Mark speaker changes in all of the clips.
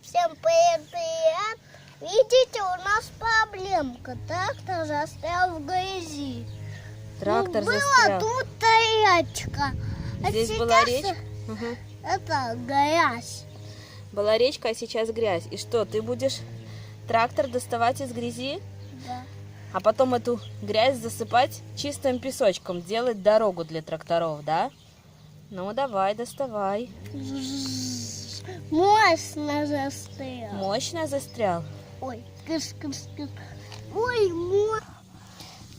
Speaker 1: Всем привет! Видите, у нас проблемка. Трактор застрял в грязи.
Speaker 2: Трактор
Speaker 1: Была
Speaker 2: застрял.
Speaker 1: тут речка. А
Speaker 2: Здесь
Speaker 1: сейчас
Speaker 2: была речка? Угу.
Speaker 1: это грязь.
Speaker 2: Была речка, а сейчас грязь. И что, ты будешь трактор доставать из грязи,
Speaker 1: Да.
Speaker 2: а потом эту грязь засыпать чистым песочком, делать дорогу для тракторов, да? Ну, давай, доставай.
Speaker 1: Мощно застрял.
Speaker 2: Мощно застрял?
Speaker 1: Ой, кыш-кыш-кыш. Ой,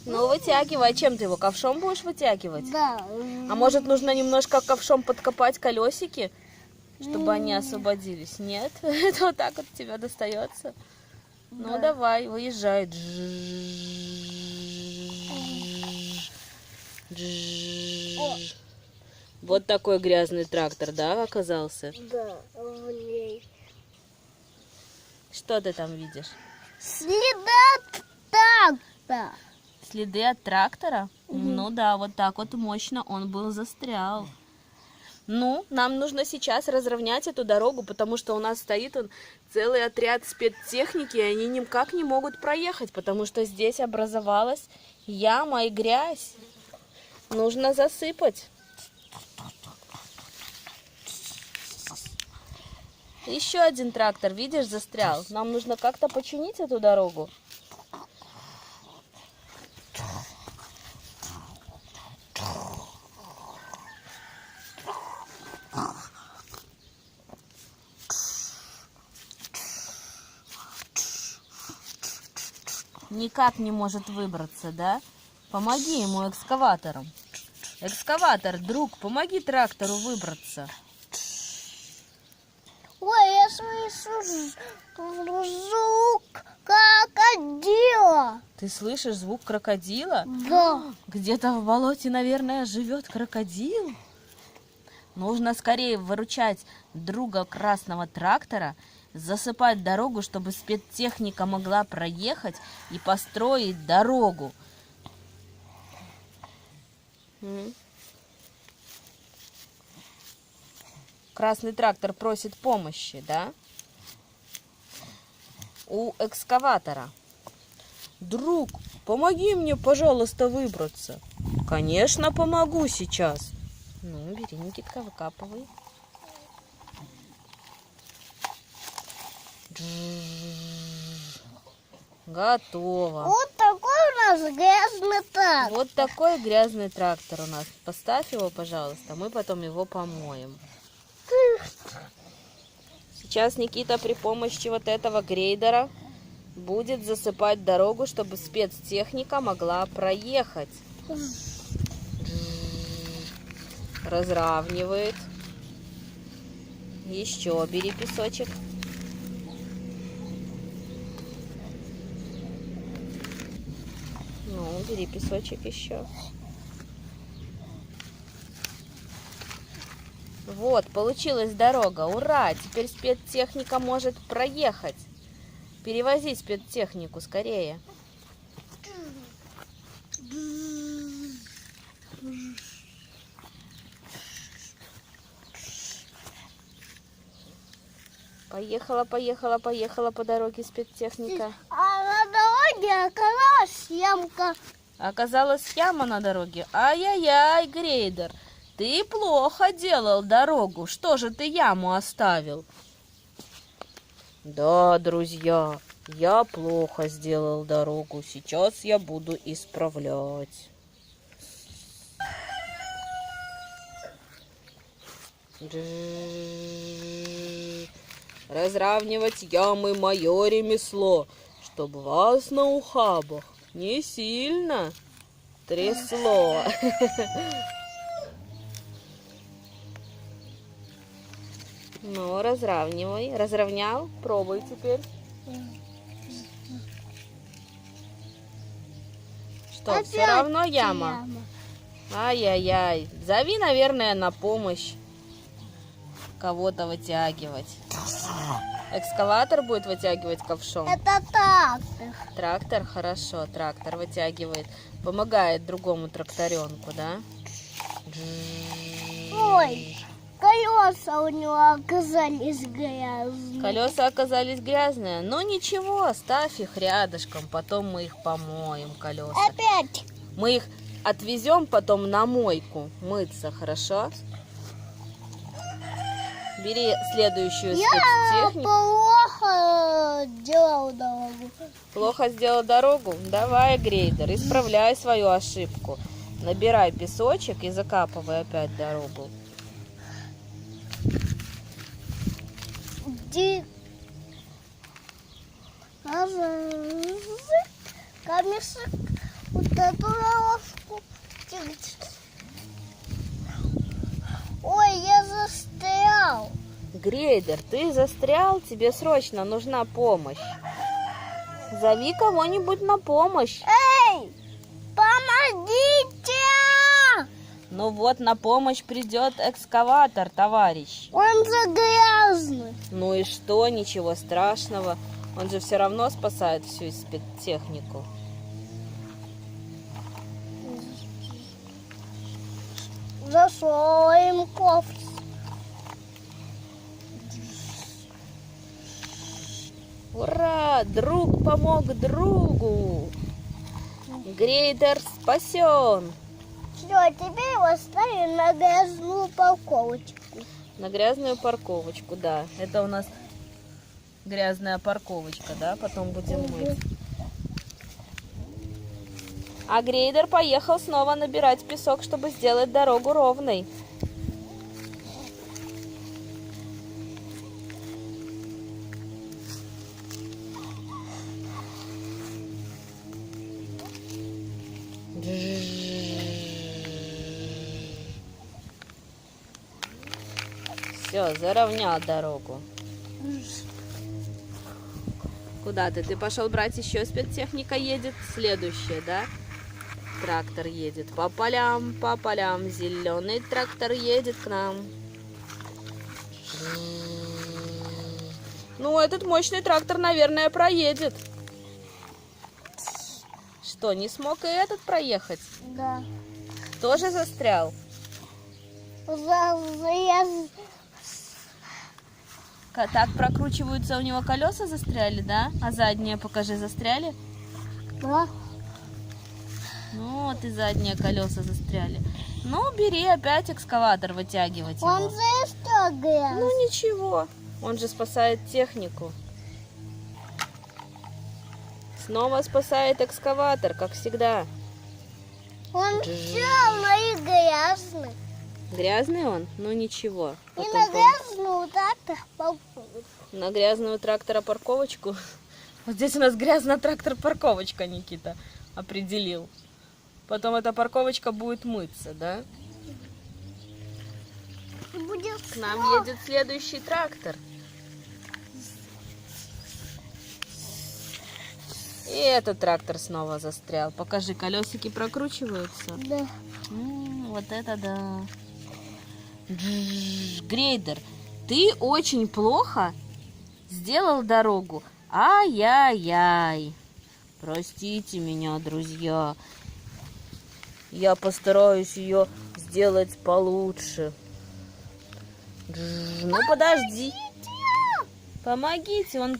Speaker 2: Ну, вытягивай. А чем ты его, ковшом будешь вытягивать?
Speaker 1: Да.
Speaker 2: А может, нужно немножко ковшом подкопать колесики, чтобы они освободились? Нет? Это вот так вот у тебя достается? Ну,
Speaker 1: Да.
Speaker 2: давай, выезжай.
Speaker 1: О.
Speaker 2: Вот такой грязный трактор, да, оказался?
Speaker 1: Да, в ней.
Speaker 2: Что ты там видишь?
Speaker 1: Следа трактора.
Speaker 2: Следы от трактора? Ну да, вот так вот мощно он был застрял. Ну, нам нужно сейчас разровнять эту дорогу, потому что у нас стоит целый отряд спецтехники, и они никак не могут проехать, потому что здесь образовалась яма и грязь. Нужно засыпать. Еще один трактор, видишь, застрял. Нам нужно как-то починить эту дорогу. Никак не может выбраться, да? Помоги ему экскаватором. Экскаватор, друг, помоги трактору выбраться.
Speaker 1: Ой, я слышу звук крокодила.
Speaker 2: Ты слышишь звук крокодила?
Speaker 1: Да.
Speaker 2: Где-то в болоте, наверное, живет крокодил. Нужно скорее выручать друга красного трактора, засыпать дорогу, чтобы спецтехника могла проехать и построить дорогу. Красный трактор просит помощи, да? У экскаватора. Друг, помоги мне, пожалуйста, выбраться. Конечно, помогу сейчас. Ну, бери, Никитка, выкапывай. Готово.
Speaker 1: Вот такой у нас грязный трактор.
Speaker 2: Вот такой грязный трактор у нас. Поставь его, пожалуйста, мы потом его помоем. Сейчас Никита при помощи вот этого грейдера будет засыпать дорогу, чтобы спецтехника могла проехать. Разравнивает. Еще бери песочек. Ну, бери песочек еще. Вот, получилась дорога. Ура! Теперь спецтехника может проехать. Перевози спецтехнику скорее. Поехала, поехала, поехала по дороге спецтехника.
Speaker 1: А на дороге оказалась ямка.
Speaker 2: Оказалась яма на дороге. Ай-яй-яй, грейдер, ты плохо делал дорогу. Что же ты яму оставил? Да, друзья, я плохо сделал дорогу. Сейчас я буду исправлять. Разравнивать ямы мое ремесло, чтоб вас на ухабах не сильно трясло. Ну, разравнивай. Разровнял? Пробуй теперь. Что, все
Speaker 1: Опять
Speaker 2: равно яма? Ай-яй-яй. Зови, наверное, на помощь кого-то вытягивать. Экскаватор будет вытягивать ковшом?
Speaker 1: Это трактор.
Speaker 2: Трактор? Хорошо, трактор вытягивает. Помогает другому тракторенку, да?
Speaker 1: Ой. колеса у него оказались грязные.
Speaker 2: Колеса оказались грязные. Ну ничего, ставь их рядышком, потом мы их помоем, колеса.
Speaker 1: Опять.
Speaker 2: Мы их отвезем потом на мойку мыться, хорошо? Бери следующую
Speaker 1: Я
Speaker 2: спецтехнику.
Speaker 1: плохо делал дорогу.
Speaker 2: Плохо сделал дорогу? Давай, грейдер, исправляй свою ошибку. Набирай песочек и закапывай опять дорогу.
Speaker 1: Камешек, вот эту дорожку. Ой, я застрял.
Speaker 2: Грейдер, ты застрял, тебе срочно нужна помощь. Зови кого-нибудь на помощь.
Speaker 1: Эй, помогите!
Speaker 2: Ну вот, на помощь придет экскаватор, товарищ.
Speaker 1: Он же грязный.
Speaker 2: Ну и что, ничего страшного. Он же все равно спасает всю спецтехнику.
Speaker 1: Засоем кофе.
Speaker 2: Ура! Друг помог другу. Грейдер спасен.
Speaker 1: Все, теперь его ставим на грязную парковочку.
Speaker 2: На грязную парковочку, да. Это у нас грязная парковочка, да? Потом будем мыть. А грейдер поехал снова набирать песок, чтобы сделать дорогу ровной. Все, заровнял дорогу. Куда ты? Ты пошел брать еще спецтехника едет? Следующая, да? Трактор едет по полям, зеленый трактор едет к нам. Ну, этот мощный трактор, наверное, проедет. Что, не смог и этот проехать?
Speaker 1: Да.
Speaker 2: Тоже застрял? Так прокручиваются, у него колеса застряли, да? А задние, покажи, застряли?
Speaker 1: Да.
Speaker 2: Ну, вот и задние колеса застряли. Ну, бери опять экскаватор, вытягивать
Speaker 1: Он
Speaker 2: его.
Speaker 1: застрял грязь.
Speaker 2: Ну, ничего. Он же спасает технику. Снова спасает экскаватор, как всегда.
Speaker 1: Он черный и грязный.
Speaker 2: Грязный он? Ну, ничего.
Speaker 1: И
Speaker 2: Потом
Speaker 1: на грязную трактор парковку.
Speaker 2: на грязную трактора парковочку. Вот здесь у нас грязная трактор парковочка, Никита определил. Потом эта парковочка будет мыться, да?
Speaker 1: Будет
Speaker 2: К нам едет следующий трактор. И этот трактор снова застрял. Покажи, колесики прокручиваются.
Speaker 1: Да.
Speaker 2: Вот это да. Грейдер, ты очень плохо сделал дорогу. Ай-яй-яй. Простите меня, друзья. Я постараюсь ее сделать получше. Ну подожди. Помогите, он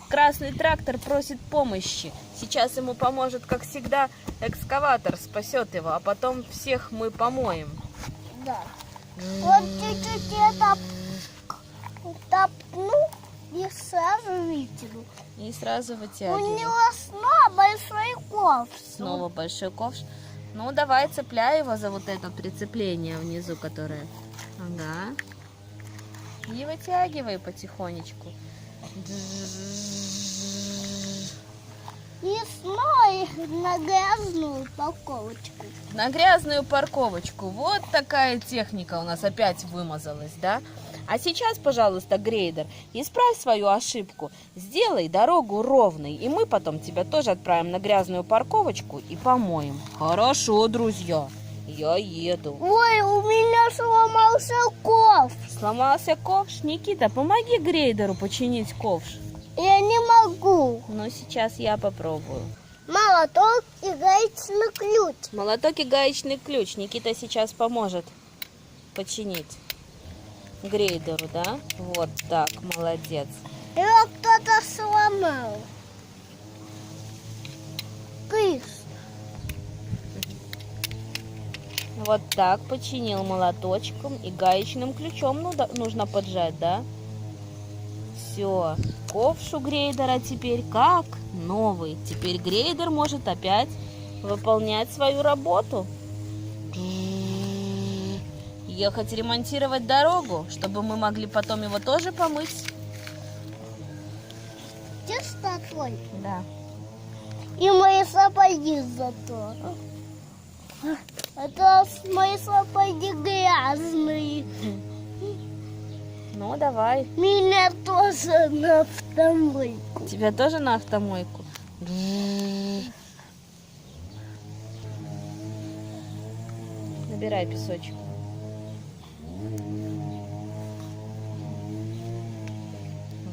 Speaker 2: красный трактор просит помощи. Сейчас ему поможет, как всегда, экскаватор спасет его, а потом всех мы помоем.
Speaker 1: Да. Вот чуть-чуть я топну и сразу вытяну.
Speaker 2: И сразу
Speaker 1: У
Speaker 2: вытягиваем.
Speaker 1: него снова большой ковш.
Speaker 2: Снова большой ковш. Ну, давай цепляй его за вот это прицепление внизу, которое. Ага. И вытягивай потихонечку.
Speaker 1: И снова их на грязную упаковочку.
Speaker 2: На грязную парковочку. Вот такая техника у нас опять вымазалась, да? А сейчас, пожалуйста, грейдер, исправь свою ошибку. Сделай дорогу ровной, и мы потом тебя тоже отправим на грязную парковочку и помоем. Хорошо, друзья, я еду.
Speaker 1: Ой, у меня сломался ковш.
Speaker 2: Сломался ковш? Никита, помоги грейдеру починить ковш.
Speaker 1: Я не могу.
Speaker 2: Но сейчас я попробую.
Speaker 1: Молоток и гаечный ключ.
Speaker 2: Молоток и гаечный ключ. Никита сейчас поможет починить. грейдеру, да? Вот так, молодец.
Speaker 1: Его кто-то сломал. Крыс.
Speaker 2: Вот так починил молоточком и гаечным ключом нужно поджать, да? Все, ковш у грейдера теперь как новый. Теперь грейдер может опять выполнять свою работу. Ехать ремонтировать дорогу, чтобы мы могли потом его тоже помыть.
Speaker 1: Чистотой.
Speaker 2: Да.
Speaker 1: И мои сапоги зато. Это мои сапоги грязные.
Speaker 2: Ну, давай.
Speaker 1: Меня тоже на автомойку.
Speaker 2: Тебя тоже на автомойку? Набирай песочек.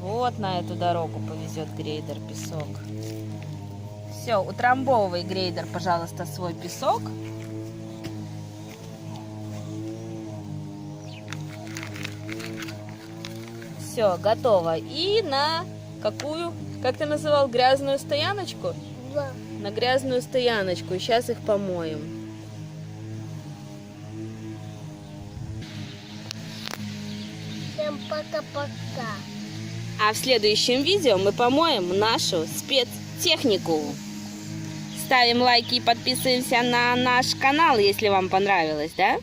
Speaker 2: Вот на эту дорогу повезет грейдер песок. Все, утрамбовывай, грейдер, пожалуйста, свой песок. Все, готово. И на какую, как ты называл, грязную стояночку?
Speaker 1: Да.
Speaker 2: На грязную стояночку. Сейчас их помоем.
Speaker 1: Всем пока-пока.
Speaker 2: А в следующем видео мы помоем нашу спецтехнику. Ставим лайки и подписываемся на наш канал, если вам понравилось, да?